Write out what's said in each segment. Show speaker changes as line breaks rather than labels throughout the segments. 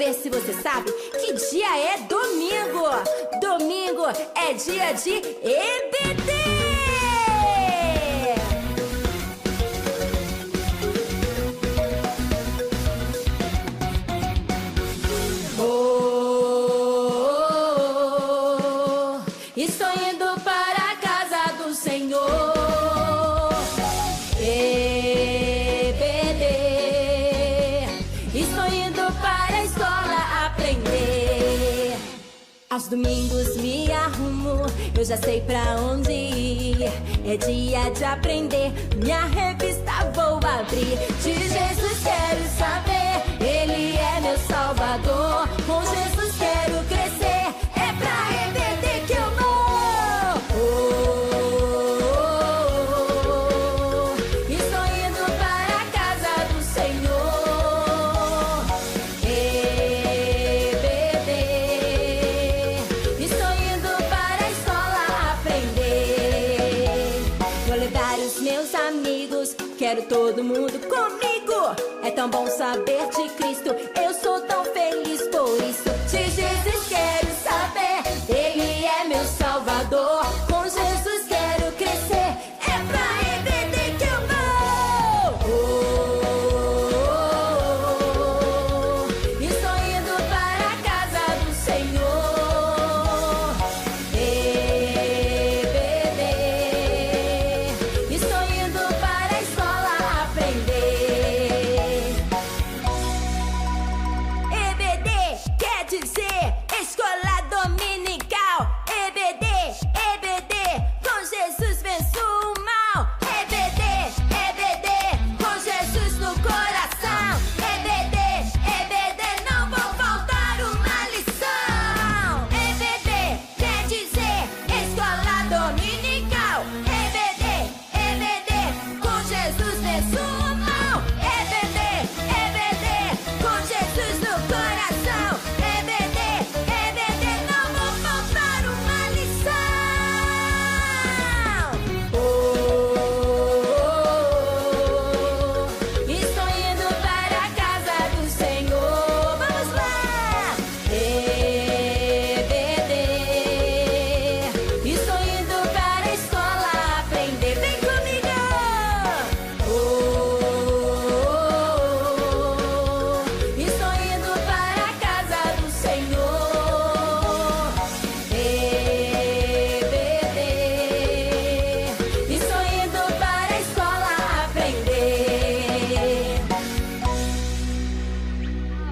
ver se você sabe que dia é domingo. Domingo é dia de EBD. Estou indo para a casa do Senhor. EBD. Estou indo para a escola aprender. Aos domingos me arrumo, eu já sei pra onde ir. É dia de aprender, minha revista vou abrir. De Jesus quero saber, Ele é meu Salvador. Com Jesus quero crescer, é pra EBD que eu vou. Estou indo para a casa do Senhor. EBD. Estou indo para a escola aprender. Vou levar os meus amigos, quero todo mundo comigo. É tão bom saber de Cristo, eu sou tão feliz por isso. De Jesus quero saber, Ele é meu Salvador. Com Jesus quero crescer, é pra EBD que eu vou. Estou indo para a casa do Senhor. EBD. Estou indo para a escola aprender. EBD quer dizer escola dominical. EBD, EBD, com Jesus venço o mal. EBD, EBD, com Jesus no coração. EBD, EBD, não vou faltar uma lição. EBD quer dizer escola dominical. EBD, EBD, com Jesus venço o mal. EBD, EBD, com Jesus no coração. EBD, EBD, não vou faltar uma lição. Estou indo para a casa do Senhor. Vamos lá! EBD. Estou indo para a escola aprender. Vem comigo! Estou indo para a casa do Senhor. EBD. Estou indo para a escola aprender.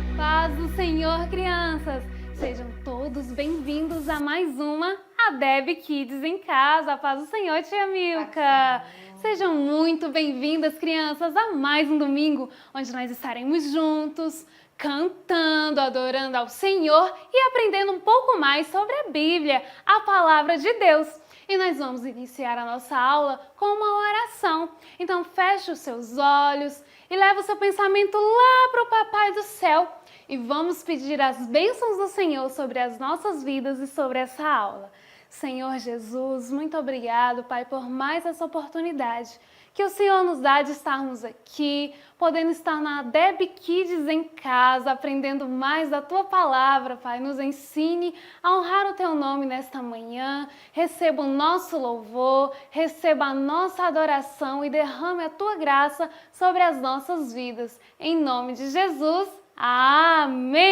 A paz do Senhor, crianças! Sejam todos bem-vindos a mais uma ADEB Kids em Casa. A paz do Senhor, tia Milka! Sejam muito bem-vindas, crianças, a mais um domingo, onde nós estaremos juntos, cantando, adorando ao Senhor e aprendendo um pouco mais sobre a Bíblia, a Palavra de Deus. E nós vamos iniciar a nossa aula com uma oração. Então feche os seus olhos e leve o seu pensamento lá para o Papai do Céu. E vamos pedir as bênçãos do Senhor sobre as nossas vidas e sobre essa aula. Senhor Jesus, muito obrigado, Pai, por mais essa oportunidade que o Senhor nos dá de estarmos aqui, podendo estar na ADEB Kids em Casa, aprendendo mais da Tua Palavra, Pai. Nos ensine a honrar o Teu nome nesta manhã, receba o nosso louvor, receba a nossa adoração e derrame a Tua graça sobre as nossas vidas. Em nome de Jesus, amém!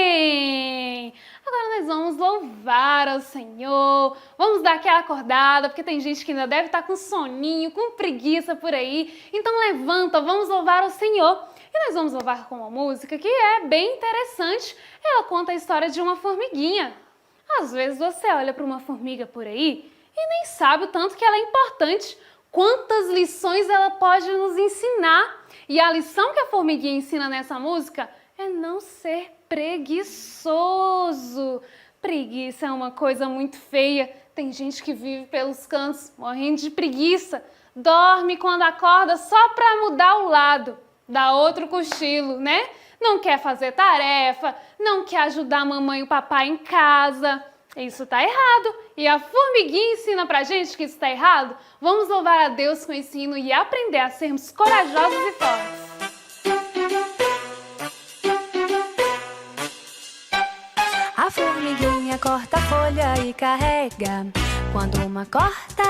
Agora nós vamos louvar ao Senhor, vamos dar aquela acordada, porque tem gente que ainda deve estar com soninho, com preguiça por aí. Então levanta, vamos louvar ao Senhor. E nós vamos louvar com uma música que é bem interessante. Ela conta a história de uma formiguinha. Às vezes você olha para uma formiga por aí e nem sabe o tanto que ela é importante, quantas lições ela pode nos ensinar. E a lição que a formiguinha ensina nessa música é não ser preguiçoso. Preguiça é uma coisa muito feia. Tem gente que vive pelos cantos morrendo de preguiça. Dorme quando acorda só para mudar o lado, dá outro cochilo, né? Não quer fazer tarefa, não quer ajudar a mamãe e o papai em casa. Isso tá errado. E a formiguinha ensina pra gente que isso tá errado. Vamos louvar a Deus com o ensino e aprender a sermos corajosos e fortes.
corta a folha e carrega. Quando uma corta,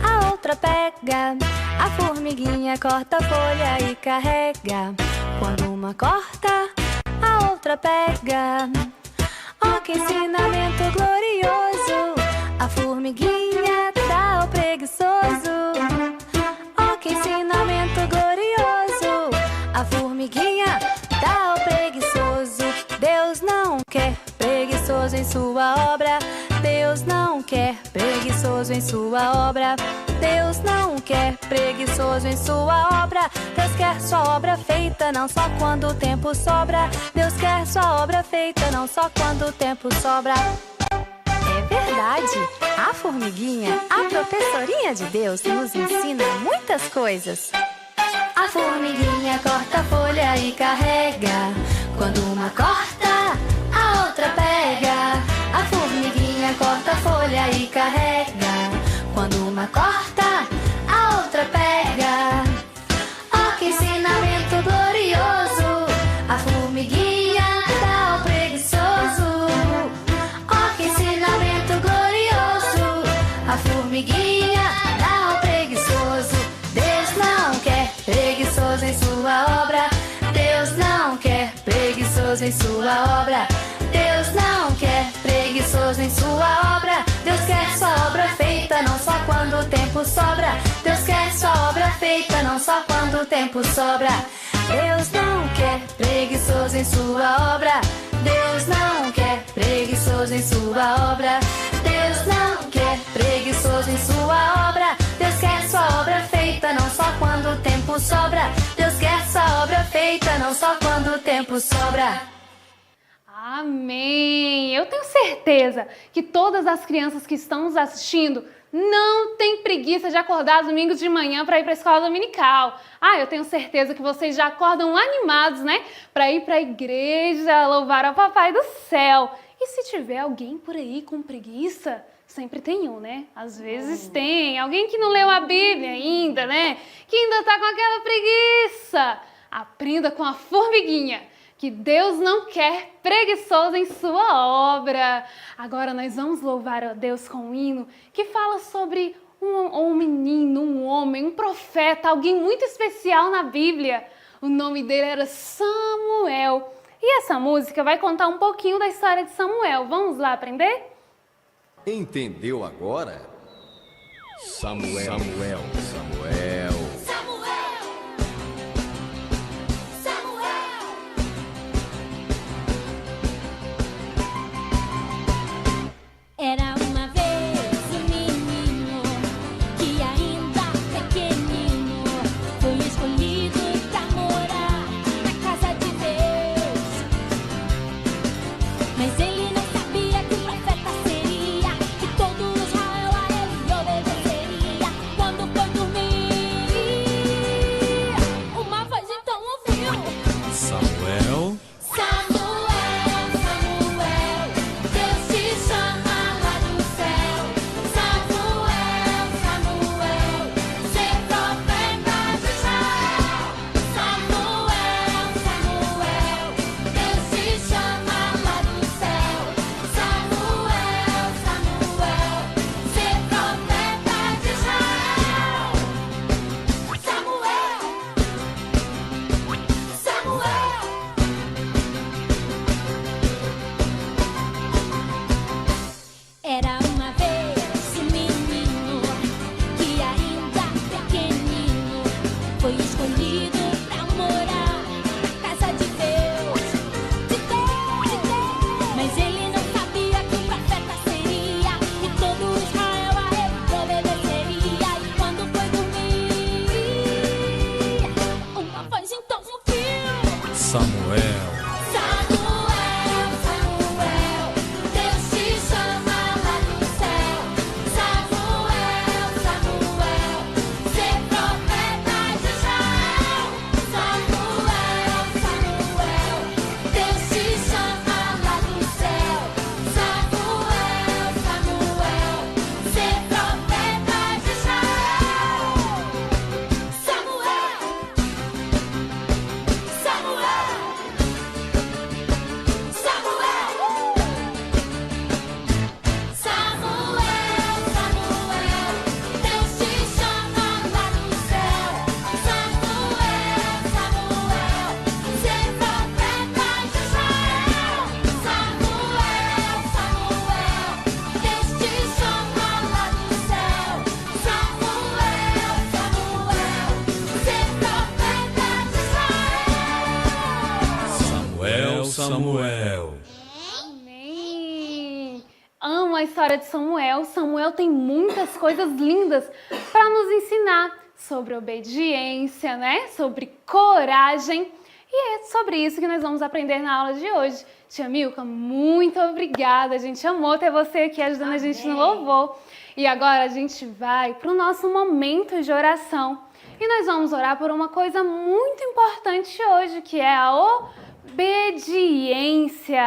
a outra pega. A formiguinha corta a folha e carrega. Quando uma corta, a outra pega. Oh, que ensinamento glorioso! A formiguinha dá ao preguiçoso. Oh, que ensinamento glorioso! A formiguinha dá ao preguiçoso. Deus não quer preguiçoso em sua obra. Deus não quer preguiçoso em sua obra. Deus não quer preguiçoso em sua obra. Deus quer sua obra feita, não só quando o tempo sobra. Deus quer sua obra feita, não só quando o tempo sobra. É verdade, a formiguinha, a professorinha de Deus, nos ensina muitas coisas. A formiguinha corta a folha e carrega. Quando uma corta, a outra pega. A formiguinha corta a folha e carrega. Quando uma corta, a outra pega. Oh, que ensinamento glorioso! A formiguinha dá ao preguiçoso. Oh, que ensinamento glorioso! A formiguinha dá ao preguiçoso. Deus não quer preguiçoso em sua obra. Deus não quer preguiçoso em sua obra. Deus não quer preguiçoso em sua obra. Deus quer sua obra feita, não só quando o tempo sobra. Deus quer sua obra feita, não só quando o tempo sobra. Deus não quer preguiçoso em sua obra. Deus não quer preguiçoso em sua obra. Deus não quer preguiçoso em sua obra. Deus quer sua obra feita, não só quando o tempo sobra. Deus quer sua obra feita, não só quando o tempo sobra.
Amém! Eu tenho certeza que todas as crianças que estão nos assistindo não têm preguiça de acordar domingos de manhã para ir para a escola dominical. Eu tenho certeza que vocês já acordam animados, né? Para ir para a igreja, louvar ao Papai do Céu. E se tiver alguém por aí com preguiça, sempre tem um, né? Às vezes tem alguém que não leu a Bíblia ainda, né? Que ainda tá com aquela preguiça. Aprenda com a formiguinha, que Deus não quer preguiçoso em sua obra. Agora nós vamos louvar a Deus com um hino que fala sobre um menino, um homem, um profeta, alguém muito especial na Bíblia. O nome dele era Samuel. E essa música vai contar um pouquinho da história de Samuel. Vamos lá aprender?
Entendeu agora? Samuel.
Era uma vez um menino que ainda pequenino foi escolhido pra morar na casa de Deus. Mas ele não sabia que o profeta seria, que todo Israel a ele obedeceria. Quando foi dormir,
Samuel.
Amém! Amo a história de Samuel. Samuel tem muitas coisas lindas para nos ensinar sobre obediência, né? Sobre coragem. E é sobre isso que nós vamos aprender na aula de hoje. Tia Milka, muito obrigada. A gente amou ter você aqui ajudando a gente no louvor. E agora a gente vai para o nosso momento de oração. E nós vamos orar por uma coisa muito importante hoje, que é a obediência.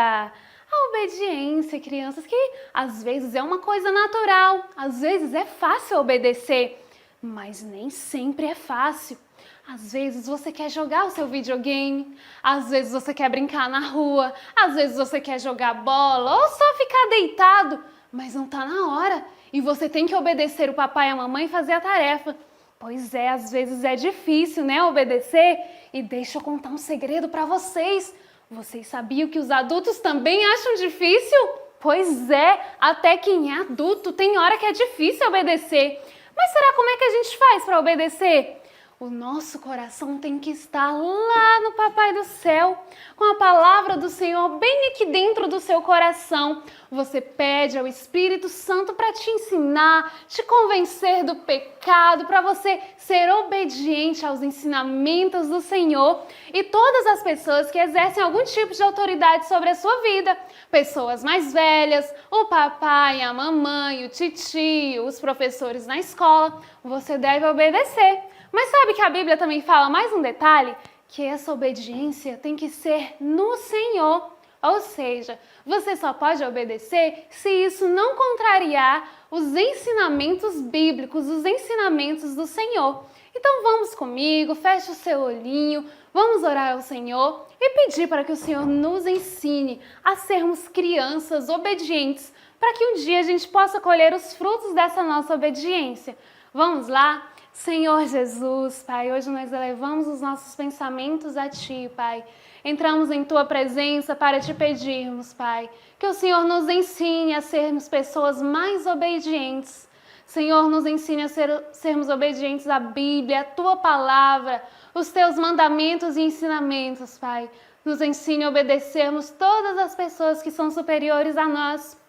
A obediência, crianças, que às vezes é uma coisa natural, às vezes é fácil obedecer, mas nem sempre é fácil. Às vezes você quer jogar o seu videogame, às vezes você quer brincar na rua, às vezes você quer jogar bola ou só ficar deitado, mas não está na hora e você tem que obedecer o papai e a mamãe e fazer a tarefa. Pois é, às vezes é difícil, né, obedecer. E deixa eu contar um segredo para vocês. Vocês sabiam que os adultos também acham difícil? Pois é, até quem é adulto tem hora que é difícil obedecer. Mas será como é que a gente faz para obedecer? O nosso coração tem que estar lá no Papai do Céu, com a palavra do Senhor bem aqui dentro do seu coração. Você pede ao Espírito Santo para te ensinar, te convencer do pecado, para você ser obediente aos ensinamentos do Senhor. E todas as pessoas que exercem algum tipo de autoridade sobre a sua vida, pessoas mais velhas, o papai, a mamãe, o titio, os professores na escola, você deve obedecer. Mas sabe que a Bíblia também fala mais um detalhe? Que essa obediência tem que ser no Senhor. Ou seja, você só pode obedecer se isso não contrariar os ensinamentos bíblicos, os ensinamentos do Senhor. Então vamos comigo, feche o seu olhinho, vamos orar ao Senhor e pedir para que o Senhor nos ensine a sermos crianças obedientes, para que um dia a gente possa colher os frutos dessa nossa obediência. Vamos lá? Senhor Jesus, Pai, hoje nós elevamos os nossos pensamentos a Ti, Pai. Entramos em Tua presença para Te pedirmos, Pai, que o Senhor nos ensine a sermos pessoas mais obedientes. Senhor, nos ensine a sermos obedientes à Bíblia, à Tua palavra, os Teus mandamentos e ensinamentos, Pai. Nos ensine a obedecermos todas as pessoas que são superiores a nós.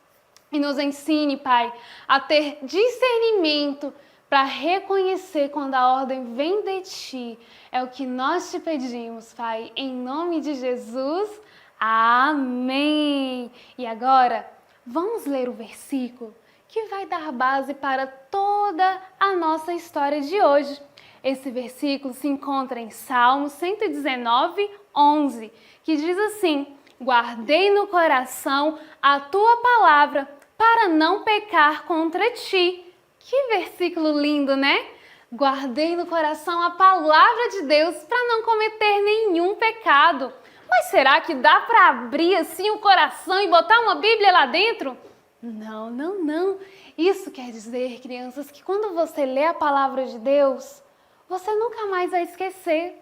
E nos ensine, Pai, a ter discernimento para reconhecer quando a ordem vem de Ti. É o que nós te pedimos, Pai, em nome de Jesus. Amém! E agora, vamos ler o versículo que vai dar base para toda a nossa história de hoje. Esse versículo se encontra em Salmo 119, 11, que diz assim: guardei no coração a Tua palavra para não pecar contra Ti. Que versículo lindo, né? Guardei no coração a palavra de Deus para não cometer nenhum pecado. Mas será que dá para abrir assim o coração e botar uma Bíblia lá dentro? Não, não, não. Isso quer dizer, crianças, que quando você lê a palavra de Deus, você nunca mais vai esquecer.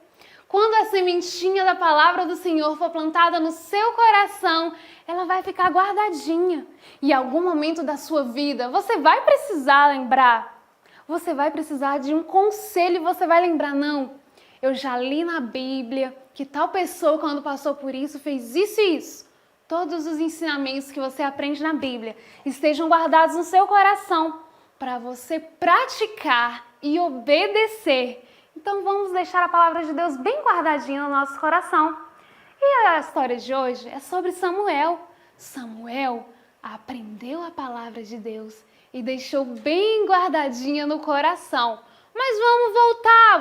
Quando a sementinha da palavra do Senhor for plantada no seu coração, ela vai ficar guardadinha. E em algum momento da sua vida, você vai precisar lembrar. Você vai precisar de um conselho e você vai lembrar, não, eu já li na Bíblia que tal pessoa, quando passou por isso, fez isso e isso. Todos os ensinamentos que você aprende na Bíblia estejam guardados no seu coração para você praticar e obedecer. Então vamos deixar a palavra de Deus bem guardadinha no nosso coração. E a história de hoje é sobre Samuel. Samuel aprendeu a palavra de Deus e deixou bem guardadinha no coração. Mas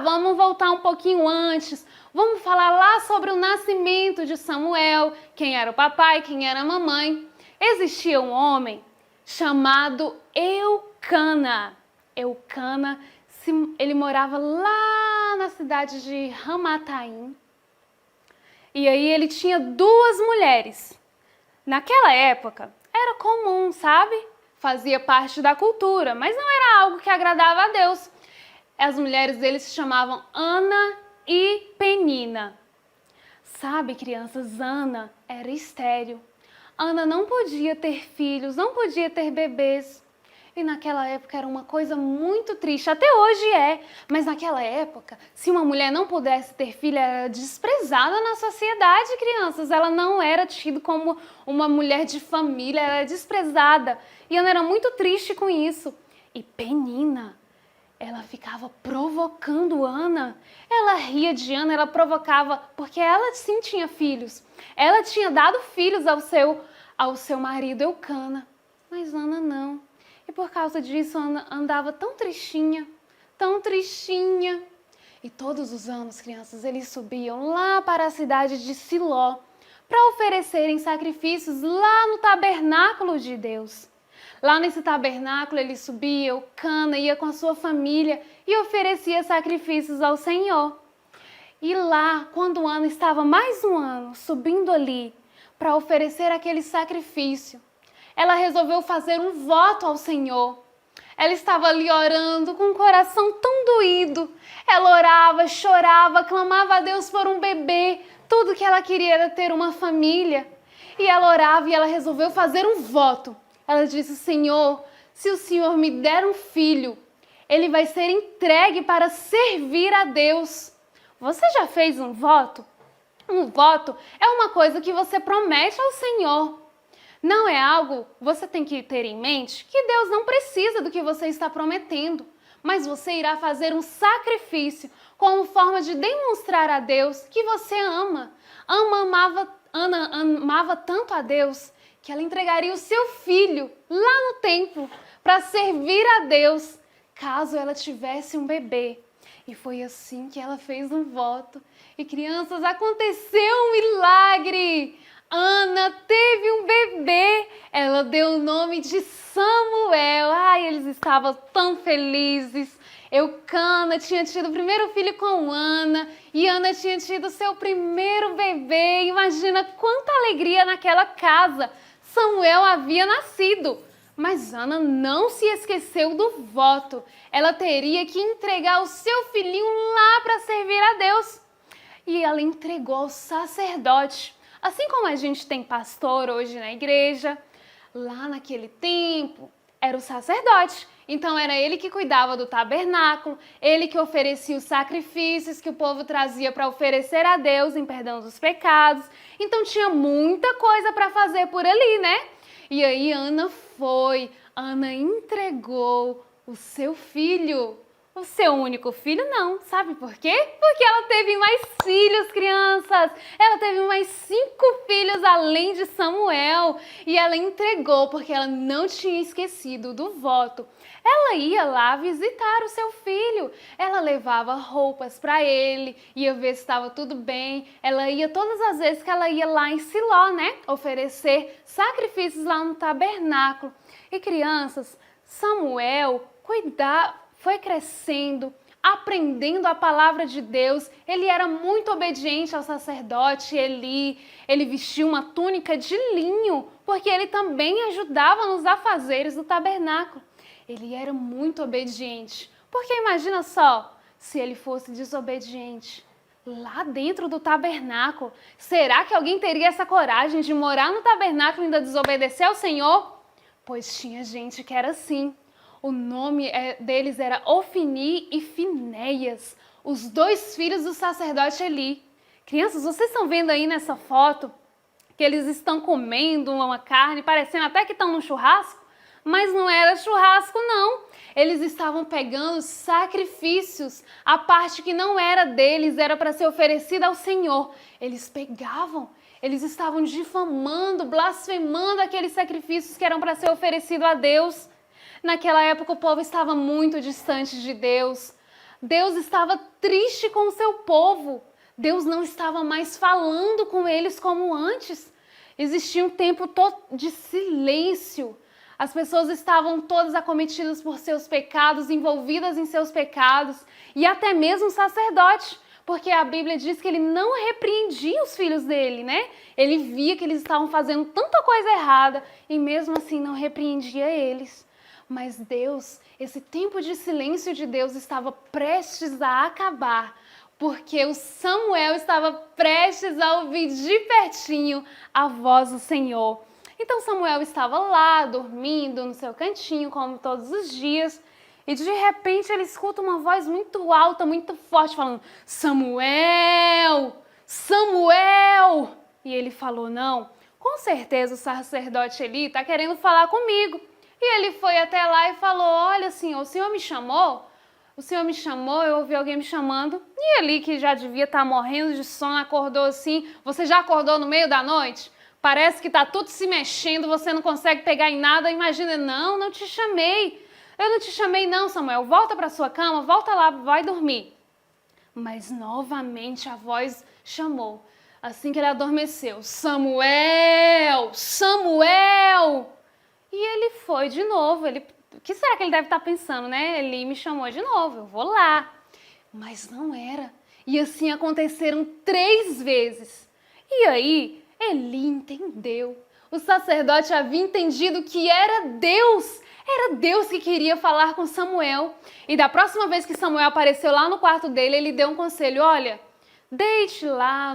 vamos voltar um pouquinho antes. Vamos falar lá sobre o nascimento de Samuel, quem era o papai, quem era a mamãe. Existia um homem chamado Eucana. Eucana, ele morava lá na cidade de Ramataim. E aí ele tinha duas mulheres. Naquela época, era comum, sabe? Fazia parte da cultura, mas não era algo que agradava a Deus. As mulheres dele se chamavam Ana e Penina. Sabe, crianças, Ana era estéril. Ana não podia ter filhos, não podia ter bebês. E naquela época era uma coisa muito triste, até hoje é. Mas naquela época, se uma mulher não pudesse ter filho, ela era desprezada na sociedade, crianças. Ela não era tida como uma mulher de família, ela era desprezada. E Ana era muito triste com isso. E Penina, ela ficava provocando Ana. Ela ria de Ana, ela provocava, porque ela sim tinha filhos. Ela tinha dado filhos ao seu marido Eucana, mas Ana não. E por causa disso, Ana andava tão tristinha, tão tristinha. E todos os anos, crianças, eles subiam lá para a cidade de Siló para oferecerem sacrifícios lá no tabernáculo de Deus. Lá nesse tabernáculo, ele subia, Eucana ia com a sua família e oferecia sacrifícios ao Senhor. E lá, quando Ana estava mais um ano subindo ali para oferecer aquele sacrifício, ela resolveu fazer um voto ao Senhor. Ela estava ali orando com o coração tão doído. Ela orava, chorava, clamava a Deus por um bebê. Tudo que ela queria era ter uma família. E ela orava e ela resolveu fazer um voto. Ela disse: Senhor, se o Senhor me der um filho, ele vai ser entregue para servir a Deus. Você já fez um voto? Um voto é uma coisa que você promete ao Senhor. Não é algo, você tem que ter em mente que Deus não precisa do que você está prometendo, mas você irá fazer um sacrifício como forma de demonstrar a Deus que você ama. Ana amava tanto a Deus que ela entregaria o seu filho lá no templo para servir a Deus, caso ela tivesse um bebê. E foi assim que ela fez um voto. E crianças, aconteceu um milagre! Ana teve um bebê, ela deu o nome de Samuel. Ai, eles estavam tão felizes. Eucana tinha tido o primeiro filho com Ana e Ana tinha tido seu primeiro bebê. Imagina quanta alegria naquela casa. Samuel havia nascido, mas Ana não se esqueceu do voto. Ela teria que entregar o seu filhinho lá para servir a Deus. E ela entregou ao sacerdote. Assim como a gente tem pastor hoje na igreja, lá naquele tempo era o sacerdote. Então era ele que cuidava do tabernáculo, ele que oferecia os sacrifícios que o povo trazia para oferecer a Deus em perdão dos pecados. Então tinha muita coisa para fazer por ali, né? E aí Ana entregou o seu filho. O seu único filho não, sabe por quê? Porque ela teve mais filhos, crianças. Ela teve mais 5 filhos além de Samuel. E ela entregou porque ela não tinha esquecido do voto. Ela ia lá visitar o seu filho. Ela levava roupas para ele, ia ver se estava tudo bem. Ela ia todas as vezes que ela ia lá em Siló, né? Oferecer sacrifícios lá no tabernáculo. E crianças, Samuel foi crescendo, aprendendo a palavra de Deus. Ele era muito obediente ao sacerdote Eli. Ele vestia uma túnica de linho, porque ele também ajudava nos afazeres do tabernáculo. Ele era muito obediente, porque imagina só, se ele fosse desobediente lá dentro do tabernáculo, será que alguém teria essa coragem de morar no tabernáculo e ainda desobedecer ao Senhor? Pois tinha gente que era assim. O nome deles era Ofni e Finéias, os 2 filhos do sacerdote Eli. Crianças, vocês estão vendo aí nessa foto que eles estão comendo uma carne, parecendo até que estão num churrasco, mas não era churrasco não. Eles estavam pegando sacrifícios, a parte que não era deles, era para ser oferecida ao Senhor. Eles pegavam, eles estavam difamando, blasfemando aqueles sacrifícios que eram para ser oferecido a Deus. Naquela época o povo estava muito distante de Deus. Deus estava triste com o seu povo. Deus não estava mais falando com eles como antes. Existia um tempo de silêncio. As pessoas estavam todas acometidas por seus pecados, envolvidas em seus pecados, e até mesmo o sacerdote, porque a Bíblia diz que ele não repreendia os filhos dele, né? Ele via que eles estavam fazendo tanta coisa errada e mesmo assim não repreendia eles. Mas Deus, esse tempo de silêncio de Deus estava prestes a acabar, porque o Samuel estava prestes a ouvir de pertinho a voz do Senhor. Então Samuel estava lá, dormindo no seu cantinho, como todos os dias, e de repente ele escuta uma voz muito alta, muito forte, falando: Samuel! Samuel! E ele falou: não, com certeza o sacerdote Eli está querendo falar comigo. E ele foi até lá e falou: olha, senhor, o senhor me chamou? O senhor me chamou, eu ouvi alguém me chamando. E Eli, que já devia estar morrendo de sono, acordou assim. Você já acordou no meio da noite? Parece que está tudo se mexendo, você não consegue pegar em nada. Imagina: não te chamei. Eu não te chamei não, Samuel. Volta para sua cama, volta lá, vai dormir. Mas novamente a voz chamou. Assim que ele adormeceu: Samuel! Samuel! E ele foi de novo. O que será que ele deve estar pensando, né? Ele me chamou de novo, eu vou lá. Mas não era. E assim aconteceram 3 vezes. E aí, Eli entendeu. O sacerdote havia entendido que era Deus. Era Deus que queria falar com Samuel. E da próxima vez que Samuel apareceu lá no quarto dele, ele deu um conselho: olha, deite lá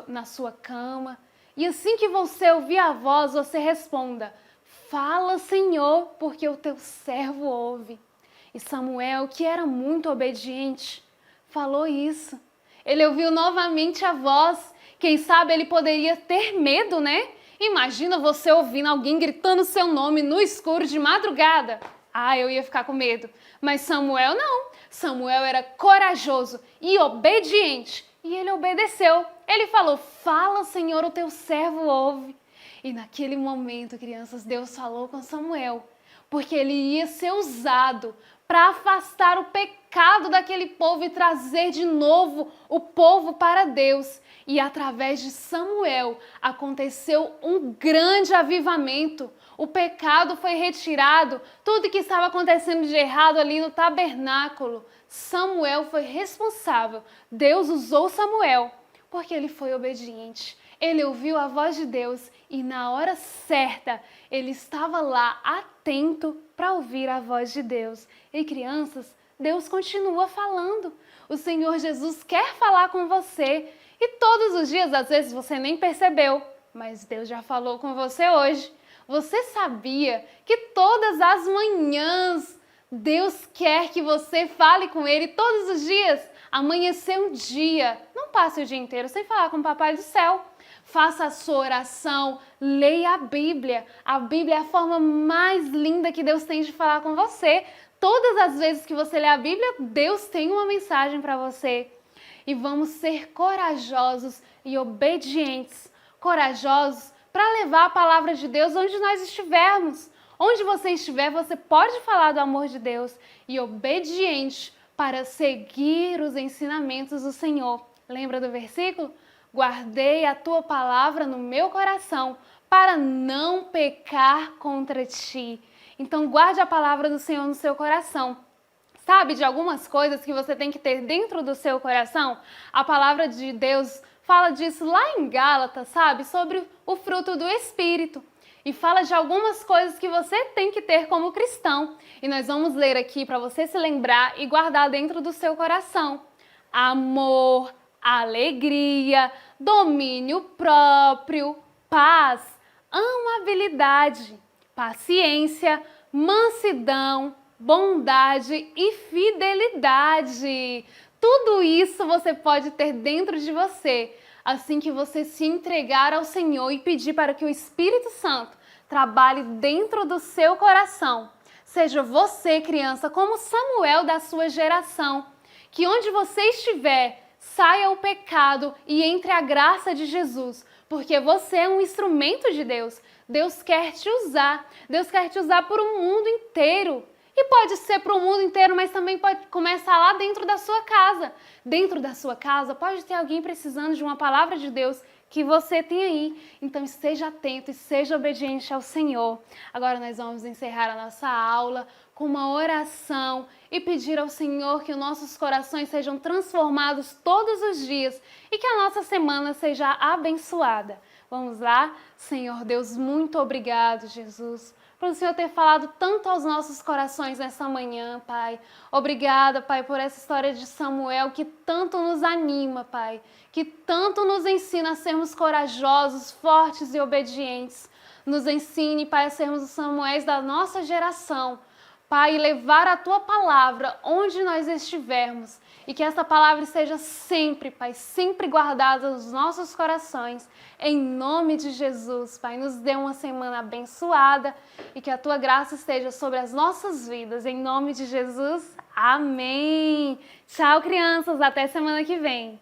na sua cama e assim que você ouvir a voz, você responda: fala, Senhor, porque o teu servo ouve. E Samuel, que era muito obediente, falou isso. Ele ouviu novamente a voz. Quem sabe ele poderia ter medo, né? Imagina você ouvindo alguém gritando seu nome no escuro de madrugada. Ah, eu ia ficar com medo. Mas Samuel não. Samuel era corajoso e obediente. E ele obedeceu. Ele falou: fala, Senhor, o teu servo ouve. E naquele momento, crianças, Deus falou com Samuel, porque ele ia ser usado para afastar o pecado daquele povo e trazer de novo o povo para Deus. E através de Samuel aconteceu um grande avivamento. O pecado foi retirado, tudo que estava acontecendo de errado ali no tabernáculo, Samuel foi responsável. Deus usou Samuel porque ele foi obediente. Ele ouviu a voz de Deus e na hora certa ele estava lá atento para ouvir a voz de Deus. E crianças, Deus continua falando. O Senhor Jesus quer falar com você e todos os dias, às vezes você nem percebeu, mas Deus já falou com você hoje. Você sabia que todas as manhãs Deus quer que você fale com Ele todos os dias? Amanhecer um dia, não passe o dia inteiro sem falar com o Papai do Céu. Faça a sua oração, leia a Bíblia. A Bíblia é a forma mais linda que Deus tem de falar com você. Todas as vezes que você lê a Bíblia, Deus tem uma mensagem para você. E vamos ser corajosos e obedientes. Corajosos para levar a palavra de Deus onde nós estivermos. Onde você estiver, você pode falar do amor de Deus. E obediente para seguir os ensinamentos do Senhor. Lembra do versículo? Guardei a tua palavra no meu coração para não pecar contra ti. Então guarde a palavra do Senhor no seu coração. Sabe de algumas coisas que você tem que ter dentro do seu coração? A palavra de Deus fala disso lá em Gálatas, sabe? Sobre o fruto do Espírito. E fala de algumas coisas que você tem que ter como cristão. E nós vamos ler aqui para você se lembrar e guardar dentro do seu coração. Amor, alegria, domínio próprio, paz, amabilidade, paciência, mansidão, bondade e fidelidade. Tudo isso você pode ter dentro de você, assim que você se entregar ao Senhor e pedir para que o Espírito Santo trabalhe dentro do seu coração. Seja você, criança, como Samuel da sua geração, que onde você estiver, saia o pecado e entre a graça de Jesus, porque você é um instrumento de Deus. Deus quer te usar. Deus quer te usar para o mundo inteiro. E pode ser para o mundo inteiro, mas também pode começar lá dentro da sua casa. Dentro da sua casa pode ter alguém precisando de uma palavra de Deus que você tem aí. Então esteja atento e seja obediente ao Senhor. Agora nós vamos encerrar a nossa aula com uma oração e pedir ao Senhor que os nossos corações sejam transformados todos os dias e que a nossa semana seja abençoada. Vamos lá? Senhor Deus, muito obrigado, Jesus, por o Senhor ter falado tanto aos nossos corações nessa manhã, Pai. Obrigada, Pai, por essa história de Samuel que tanto nos anima, Pai, que tanto nos ensina a sermos corajosos, fortes e obedientes. Nos ensine, Pai, a sermos os Samuéis da nossa geração. Pai, levar a Tua palavra onde nós estivermos. E que essa palavra esteja sempre, Pai, sempre guardada nos nossos corações. Em nome de Jesus, Pai, nos dê uma semana abençoada e que a Tua graça esteja sobre as nossas vidas. Em nome de Jesus, amém. Tchau, crianças. Até semana que vem.